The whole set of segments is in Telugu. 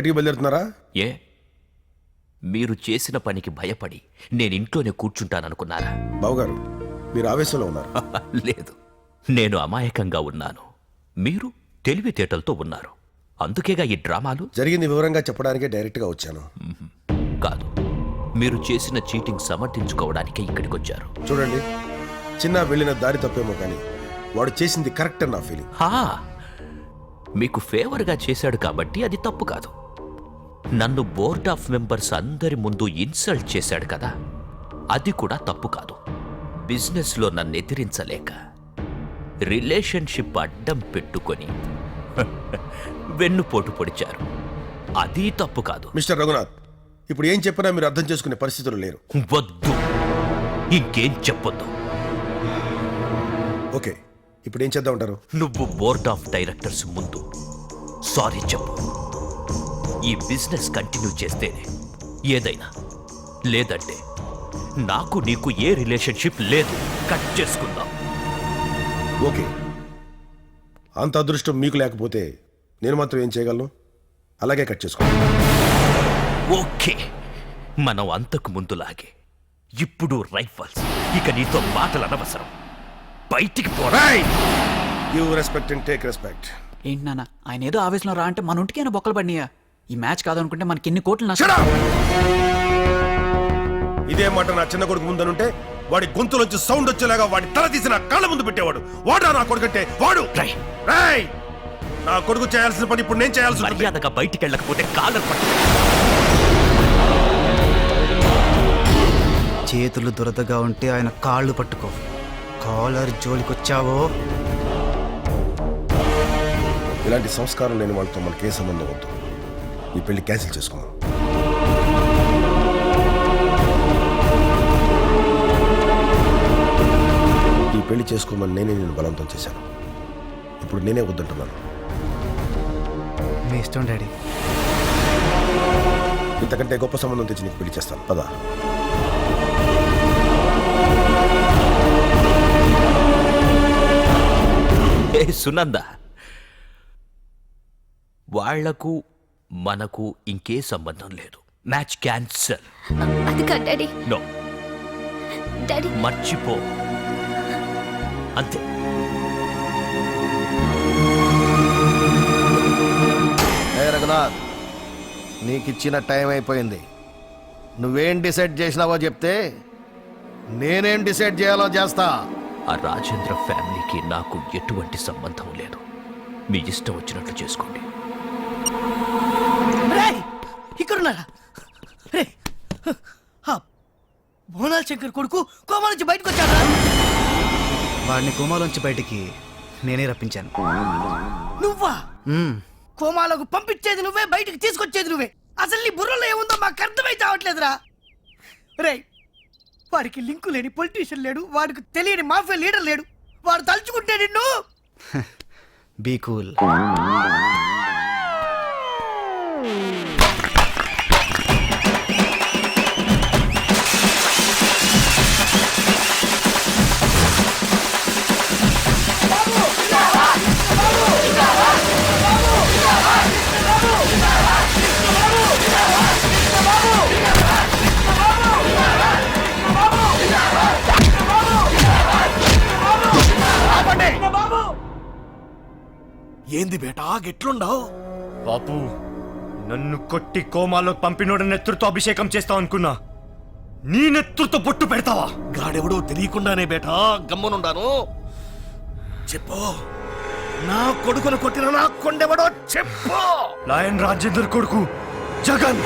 బయటికి బయలుదేరుతున్నారా? ఏ మీరు చేసిన పనికి భయపడి నేను ఇంట్లోనే కూర్చుంటాననుకున్నారా? బావగారు, మీరు ఆవేశంలో ఉన్నారు. లేదు, నేను అమాయకంగా ఉన్నాను, మీరు తెలివితేటలతో ఉన్నారు. అందుకేగా ఈ డ్రామాలు. జరిగింది వివరంగా చెప్పడానికే డైరెక్ట్గా వచ్చాను. కాదు, మీరు చేసిన చీటింగ్ సమర్థించుకోవడానికే ఇక్కడికొచ్చారు. చూడండి, చిన్న వెళ్ళిన దారి తప్పేమో కానీ వాడు చేసింది కరెక్ట్ అని నా ఫీలింగ్. మీకు ఫేవర్గా చేశాడు కాబట్టి అది తప్పు కాదు. నన్ను బోర్డ్ ఆఫ్ మెంబర్స్ అందరి ముందు ఇన్సల్ట్ చేశాడు కదా, అది కూడా తప్పు కాదు. బిజినెస్లో నన్ను ఎదిరించలేక రిలేషన్షిప్ అడ్డం పెట్టుకొని వెన్నుపోటు పొడిచారు, అది తప్పు కాదు. మిస్టర్ రఘునాథ్, ఇప్పుడు ఏం చెప్పినా మీరు అర్థం చేసుకునే పరిస్థితులు లేరు. వద్దు, ఇంకేం చెప్పొద్దు. ఓకే, ఇప్పుడు ఏం చేద్దాం అంటారు? నువ్వు బోర్డ్ ఆఫ్ డైరెక్టర్స్ ముందు సారీ చెప్పు. ఈ బిజినెస్ కంటిన్యూ చేస్తేనే ఏదైనా, లేదంటే నాకు నీకు ఏ రిలేషన్షిప్ లేదు, కట్ చేసుకుందాం. ఓకే, అంత అదృష్టం మీకు లేకపోతే నేను మాత్రం ఏం చేయగలను? అలాగే కట్ చేసుకో. ఓకే, మనం అంతకు ముందులాగే ఇప్పుడు రైఫల్స్. ఇక నీతో మాటలు అనవసరం, బయటికి పోరా. You respect and take respect. ఏంటి నాన్న, ఆయన ఏదో ఆవేశంలో రా అంటే మన ఒంటికైనా బొక్కలు పడినాయా? ఈ మ్యాచ్ కాదనుకుంటే మనకి ఎన్ని కోట్లు నష్టం. ఇదే మాట నా చిన్న కొడుకు ముందనుంటే వాడి గొంతులోంచి సౌండ్ వచ్చేలాగా వాడి తల తీసి నా కాళ్ళ ముందు పెట్టేవాడు. వాడా నా కొడుకంటే? వాడు నా కొడుకు చేయాల్సిన పని ఇప్పుడు నేను చేయాల్సి ఉంటుంది. మర్యాదగా బయటికి వెళ్ళకపోతే కాలర్ పట్టు. చేతులు దురదగా ఉంటే ఆయన కాళ్ళు పట్టుకో. కాలర్ జోలికొచ్చావో ఇలాంటి సంస్కారం లేని వాళ్ళతో మనకి ఏ సంబంధం వద్దు. ఈ పెళ్లి క్యాన్సిల్ చేసుకున్నాం. ఈ పెళ్లి చేసుకోమని నేను బలవంతం చేశాను. ఇప్పుడు నేనే వద్దంటున్నాను. మీ ఇష్టం డాడీ. ఇంతకంటే గొప్ప సంబంధం తెచ్చి నీకు పెళ్లి చేస్తాను. పదా. సునంద, వాళ్లకు మనకు ఇంకే సంబంధం లేదు. Match cancel. అది కాదు డాడీ. నో డాడీ, మర్చిపో, అంతే. రఘునాథ్, నీకిచ్చిన టైం అయిపోయింది. నువ్వేం డిసైడ్ చేసినావో చెప్తే నేనేం డిసైడ్ చేయాలో చేస్తా. ఆ రాజేంద్ర ఫ్యామిలీకి నాకు ఎటువంటి సంబంధం లేదు. మీ ఇష్టం వచ్చినట్లు చేసుకోండి. ఇక్కడున్నారా? బోనాల్ శంకర్ కొడుకు కోమా నుంచి బయటకు వచ్చాడా? వాడిని కోమాలోంచి బయటికి నేనే రప్పించాను. నువ్వా? కోమాలకు పంపించేది నువ్వే, బయటికి తీసుకొచ్చేది నువ్వే. అసలు నీ బుర్రలో ఏముందో మాకు అర్థమైతే అవట్లేదురా. రే, వాడికి లింకు లేని పొలిటీషియన్ లేడు, వాడికి తెలియని మాఫియా లీడర్ లేడు. వాడు తలుచుకుంటే నిన్ను. Be cool. ఏంది బేటా గెట్లుండవు? బాపు, నన్ను కొట్టి కోమాలో పంపినోడ నెత్తురుతో అభిషేకం చేస్తావు అనుకున్నా. నీ నెత్తురుతో బొట్టు పెడతావా? గాడెవడో తెలియకుండానే బేటా గమ్మునుండాను. చెప్పు, నా కొడుకును కొట్టిన నా కొండెవడో చెప్పు. లాయన్ రాజేందర్ కొడుకు జగన్.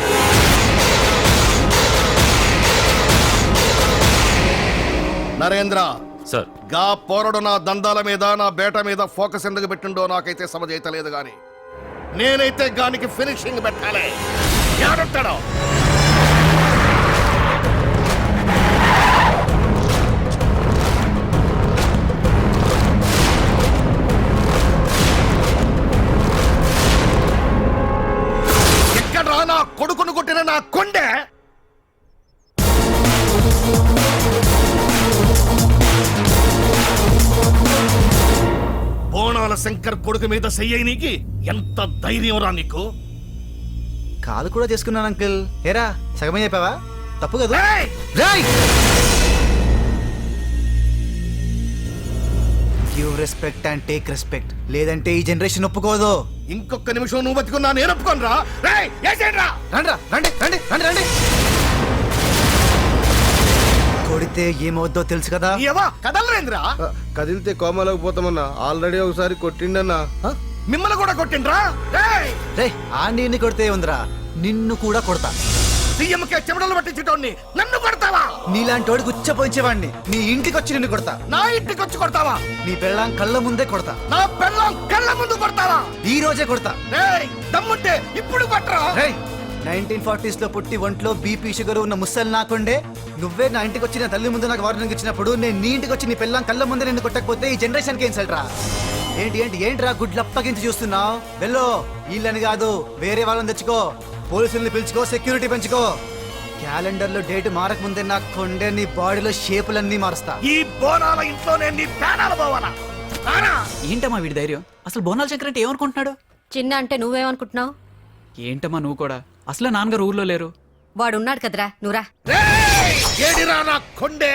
నరేంద్ర సార్, గా పోరడు నా దందాల మీద, నా బేట మీద ఫోకస్ ఎందుకు పెట్టిండో నాకైతే సమజైతలేదు గాని నేనైతే గానికి ఫినిషింగ్ పెట్టాలి. యాడుంటాడో? ఎక్కడ్రా నా కొడుకును కొట్టిన నా కొండె? బోనాల శంకర్ కొడుకు మీద సెయ్యనికి ఎంత ధైర్యం రా నీకు? కాలు కూడా చేసుకున్నాను అంకుల్. ఏరా సగమే చెప్పావా? తప్పు కదా. ఏయ్! Give respect and take respect, లేదంటే ఈ జనరేషన్ ఒప్పుకోదు. ఇంకొక నిమిషం నువ్వు బతుకున్నా నేను ఒప్పుకోను రా. రేయ్, ఏసేండ్రా? రండ్రా, రండి రండి రండి రండి. కొడితే ఏమవుద్దో తెలుసు కదా. ఏవా కదలరేంద్రా? కదిలితే కోమలోకి పోతామన్నా. ఆల్రెడీ ఒకసారి కొట్టిండన్నా. మిమ్మల్ని కూడా కొట్టిండ్రా? రేయ్, రే ఆ నీన్ని కొడితే ఉందిరా, నిన్ను కూడా కొడతా. సీఎంకే చెమటలు పట్టించటోన్ని నన్ను కొడతావా? నీలాంటి వాడికి ఉచ్చపోయించేవాడిని నీ ఇంటికి వచ్చి నిన్ను కొడతా. నా ఇంటికి వచ్చి కొడతావా? నీ పెళ్ళాం కళ్ళ ముందే కొడతా. నా పెళ్ళం కళ్ళ ముందు కొడతావా? ఈ రోజే కొడతా. రేయ్, దమ్ముంటే ఇప్పుడు కొట్టరా? 1940s లో పుట్టి ఒంట్లో బీపీ షుగర్ ఉన్న ముసలి నాకుండే నువ్వే నా ఇంటికి వచ్చి నా తల్లి ముందు నాకు వార్నింగ్ ఇచ్చినప్పుడు నేను నీ ఇంటికి వచ్చి నీ పెళ్ళాం కళ్ళ ముందే నిన్ను కొట్టకపోతే ఈ జనరేషన్ కి ఇన్సల్ట్ రా. ఏంటి ఏంటి ఏంట్రా గుడ్లు అప్పగించి చూస్తున్నావు? వెళ్ళు, వీళ్ళని కాదు వేరే వాళ్ళని తెచ్చుకో, పోలీసుల్ని పిలుచుకో, సెక్యూరిటీ పెంచుకో. క్యాలెండర్ లో డేట్ మారక ముందే నా కొండే నీ బాడీలో షేపులన్నీ మారుస్తా. ఈ బోనాల ఇంట్లోనే నీ ప్రాణాలు పోవాలా? రారా? ఏంటమ్మా వీడి ధైర్యం? అసలు బోనాల శంకర్ అంటే ఏమనుకుంటున్నాడు? చిన్న అంటే నువ్వేమనుకుంటున్నావు? ఏంటమ్మా నువ్వు కూడా? అసలు నాన్నగారు ఊర్లో లేరు. వాడు ఉన్నాడు కదరా, నువ్వురా. రేయ్, ఏడిరా నా కొండే?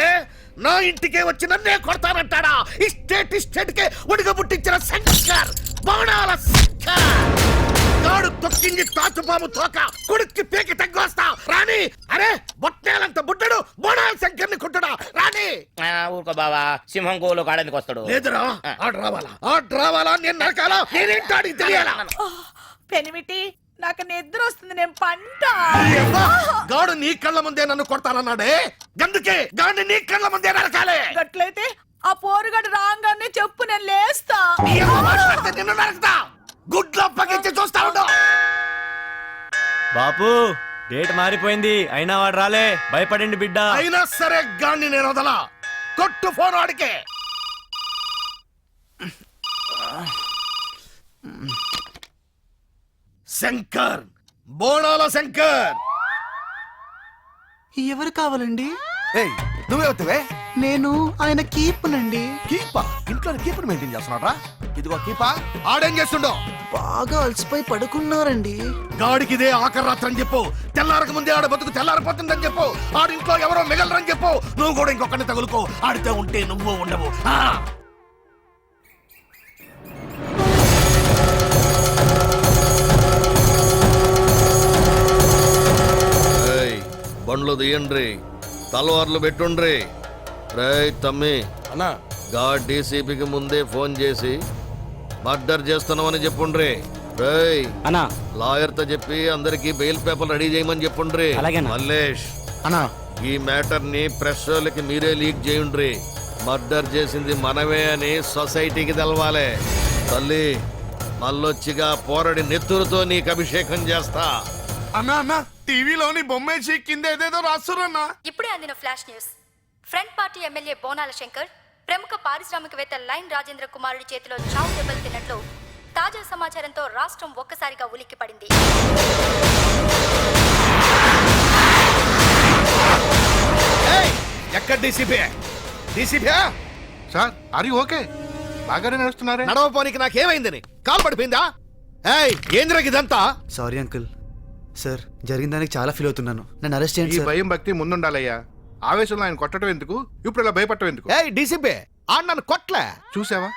నా ఇంటికే వచ్చి నన్నే కొడతానంటాడా? ఇస్టేట్ కే ఉడిగ పుట్టించిన శంకర్, బోనాల శంకర్. నాడు తొక్కింది తాచుపాము తోక, కొడుక్కి పేకి తగ్గొస్తా రాని. అరే బొట్టేలంత బుడ్డడు బోనాల శంకర్ని కొట్టడా రాని. ఊరుకో బావా, సింహం కోలు కాడానికి వస్తాడు. లేదురా, ఆడు రావాలా నేను నరకాలా? నేనేంటో అడిగి తెలియాలా? పెనిమిటి నాకు నిద్ర వస్తుంది, నేను పంట. గాడు నీ కళ్ళ ముందే నన్ను కొడతానన్నాడే, గందుకే గాడిని నీ కళ్ళ ముందే నరకాలే. గట్లయితే ఆ పోరుగడు రాగానే చెప్పు, నేను లేస్తా. నిన్ను నరకుతా. గుడ్లు అప్పగించి చూస్తా ఉండు. బాపు డేట్ మారిపోయింది, అయినా వాడు రాలే. భయపడండి బిడ్డ. అయినా సరే గాడిని నేను వదలా. కొట్టు ఫోన్ వాడికే. శంకర్, బోనాల శంకర్. ఎవరు కావాలండి? ఏయ్, నువ్వే వస్తువే? నేను ఆయన కీపునండి. కీపా? ఇంట్లో కీపర్ మెయింటైన్ చేస్తున్నాడా? ఇదిగో కీపా. ఆడేం చేస్తుండో? బాగా అలసిపోయి పడుకున్నారండి. గాడికి ఇదే ఆఖరి రాత్రి అని చెప్పు. తెల్లారక ముందే ఆడ బతుకు తెల్లారిపోతుందని చెప్పు. ఆడింట్లో ఎవరో మిగలరని చెప్పు. నువ్వు కూడా ఇంకొకరిని తగులుకో. ఆడితే ఉంటే నువ్వు ఉండవు. బండ్లు తీయండ్రి, తలవార్లు పెట్టుండ్రి. రేయ్ తమ్మి అన్నా, గా డీసీపీకి ముందే ఫోన్ చేసి మర్డర్ చేస్తున్నామని చెప్పుండ్రి. రేయ్ అన్నా, లాయర్ తో చెప్పి అందరికి బెయిల్ పేపర్ రెడీ చేయమని చెప్పుండ్రి. అలాగేనా? మల్లేష్ అన్నా, ఈ మ్యాటర్ ని ప్రెస్ వాళ్ళకి మీరే లీక్ చేయండ్రి. మర్డర్ చేసింది మనమే అని సొసైటీకి తెలవాలి. తల్లి మళ్ళొచ్చిగా పోరడి నెత్తురుతో నీకు అభిషేకం చేస్తా. అన్నా అన్నా, టీవీలోని బొమ్మేసి కింద ఏదేదో రాస్తున్నా. ఇప్పుడే అందిన flash news. Front party MLA బోనాల శంకర్ ప్రముఖ పారిశ్రామికవేత్త లైన్ రాజేంద్ర కుమారుడి చేతిలో చావు దెబ్బలు తిన్నట్లు తాజా సమాచారంతో రాష్ట్రం ఒక్కసారిగా ఉలిక్కిపడింది. ఎక్కడ డీసీపీ? డీసీపీ సార్ అరి ఓకే, బాగానే నడుస్తున్నారే. నడవపోనికి నాకేమైందని? కాలు పడిపోయిందా? ఏయ్, ఏంద్రకి ఇదంతా? Sorry uncle. సార్ జరిగిన దానికి చాలా ఫీల్ అవుతున్నాను. నన్ను అరెస్ట్ చేయండి ఈ సార్. భయం భక్తి ముందుండాలయ్యా. ఆవేశంలో ఆయన కొట్టడం ఎందుకు, ఇప్పుడు ఇలా భయపడటం ఎందుకు? ఏయ్ డీసీపీ, ఆడు నన్ను కొట్లే. చూసావా,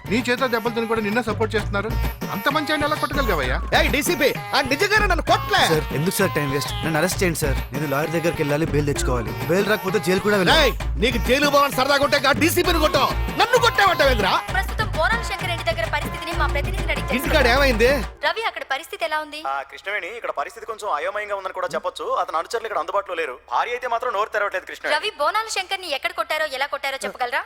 నీ చేతిలో దెబ్బలు తిని కూడా నిన్న సపోర్ట్ చేస్తున్నారు. అంత మంచి ఆయన ఎలా కొట్టగలిగావయ్యా? ఏయ్ డీసీపీ, ఆ నిజంగానే నన్ను కొట్లే. సార్ ఎందుకు సార్ టైం వేస్ట్? నన్ను అరెస్ట్ చేయండి సార్. నేను లాయర్ దగ్గరికి వెళ్ళాలి, బెయిల్ తెచ్చుకోవాలి. బెయిల్ రాకపోతే జైలు కూడా వెళ్ళాలి. ఏయ్, నీకు జైలు పోవాలని సరదాగా ఉంటే ఆ డీసీపీని కొట్టు. నన్ను కొట్టావంటావేంద్రా? ప్రస్తుతం బోనాల శంకర్ ఇంటి దగ్గర పరిస్థితిని మా ప్రతినిధిని అడిగి ఇంటికాడ తెలుసుకున్నాం. ఏమైంది? రవి, అక్కడ పరిస్థితి ఎలా ఉంది? కృష్ణవేణి, ఇక్కడ పరిస్థితి కొంచెం అయోమయంగా ఉందని కూడా చెప్పొచ్చు. అతని అనుచరులు ఇక్కడ అందుబాటులో లేరు. భార్య అయితే మాత్రం నోరు తెరవట్లేదు. కృష్ణ రవి బోనాల శంకర్ ని ఎక్కడ కొట్టారో ఎలా కొట్టారో చెప్పగలరా?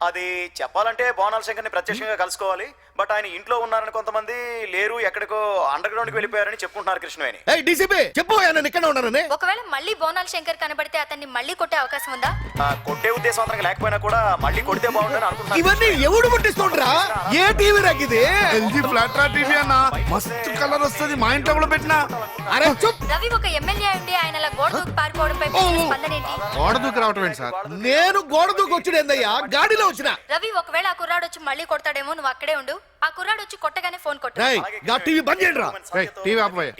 అది చెప్పాలంటే బోనాల శంకర్ని ప్రత్యక్షంగా కలుసుకోవాలి. బట్ ఆయన ఇంట్లో ఉన్నారని కొంతమంది, లేరు ఎక్కడికో అండర్ గ్రౌండ్ కి వెళ్ళిపోయారని చెప్పుకుంటున్నారు. కృష్ణవేణి, ఏయ్ డీసీపీ, చెప్పు నేను ఇక్కడ ఉన్నానని. ఒకవేళ మళ్ళీ బోనాల శంకర్ కనబడితే అతన్ని మళ్ళీ కొట్టే అవకాశం ఉందా? కొట్టే ఉద్దేశం అతనికి లేకపోయినా కూడా మళ్ళీ కొడితే బాగుంటుందని అనుకుంటున్నాను. ఇవన్నీ ఎవడు పుట్టిస్తుండ్రా? ఏ టీవీ రాకిది? ఎల్జీ ఫ్లాట్ రా టీవీ అన్న, మస్తు కలర్ వస్తుంది. మా ఇంట్లో కూడా పెట్టినా. అరే చూప్. రవి ఒక ఎమ్మెల్యే ఉండి ఆయన అలా గోడ దూకి పారిపోవడంపై మీ స్పందన ఏంటి? గోడ దూకి రావటం ఏంటి సార్? నేను గోడ దూకి వచ్చుడేందయ్యా, గాడిలో వచ్చిన. రవి, ఒకవేళ ఆ కుర్రాడు వచ్చి మళ్ళీ కొడతాడేమో, నువ్వు అక్కడే ఉండు. ఆ కుర్రాడు వచ్చి కొట్టగానే ఫోన్ కొట్టు. రేయ్, గా టీవీ బంద్ చేయండిరా. రేయ్, టీవీ ఆపవయ్యా.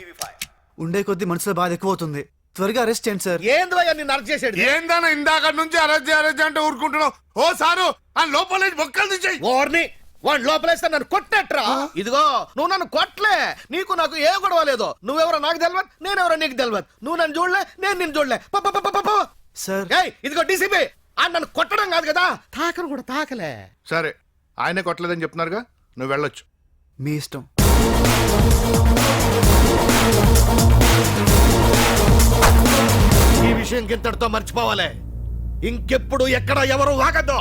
ఉండే కొద్ది మనసులో బాధ ఎక్కువ అవుతుంది. త్వరగా అరెస్ట్ చేయండి సార్. ఏంది భయ్యా నిన్ను అరెస్ట్ చేసేది? ఏందన్నా ఇందాక నుంచి అరెస్ట్ అంటే ఊరుకుంటున్నావు? ఓ సారు ఆ లోపల బొక్కలు తీసేయి. ఓర్ని వాడు లోపలేస్తే నన్ను కొట్టేట్రా. ఇదిగో నువ్వు నన్ను కొట్టలే, నీకు నాకు ఏ గొడవ లేదు. నువ్వెవరో నాకు తెలియదు, నేనెవరో నీకు తెలియదు. నువ్వు నన్ను చూడలే, నేను నిన్ను చూడలే. సార్ ఏయ్, ఇదిగో డీసీపీ, ఆ నన్ను కొట్టడం కాదు కదా, తాకను కూడా తాకలే. సరే ఆయనే కొట్టలేదని చెప్తున్నారుగా, నువ్వు వెళ్ళొచ్చు. మీ ఇష్టం. ఈ విషయం గింతటితో మర్చిపోవాలి. ఇంకెప్పుడు ఎక్కడ ఎవరు వాగద్దు.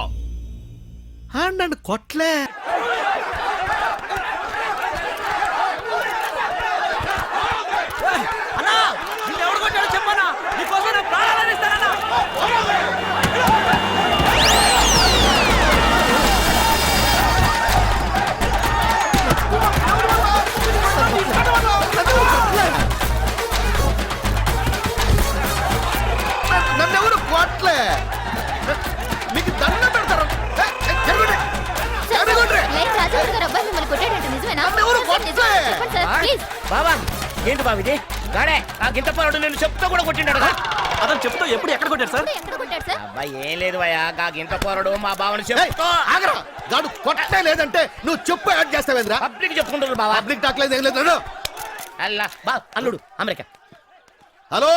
ఆ నన్ను కొట్లే. నన్నెవరు కొట్లే, మీకు దండం పెడతారు. బావా ఏంటి బావ ఇది? గాడే ఆ గింత పోరాడు నేను చెప్తా కూడా కొట్టిండాడు కదా. అతను చెప్తూ ఎప్పుడు ఎక్కడ కొట్టారు సార్? అబ్బాయి ఏం లేదు భయ్యా, గా గింత పోరాడు మా బావని ఏయ్, చెప్తా. ఆగరా, గాడు కొట్టే లేదంటే నువ్వు చెప్పు యాడ్ చేస్తావేంద్రా? పబ్లిక్ చెప్పుకుంటారు బావా. పబ్లిక్ టాక్ లేదు ఏం లేదు. అల్లా బా అల్లుడు అమెరికా. హలో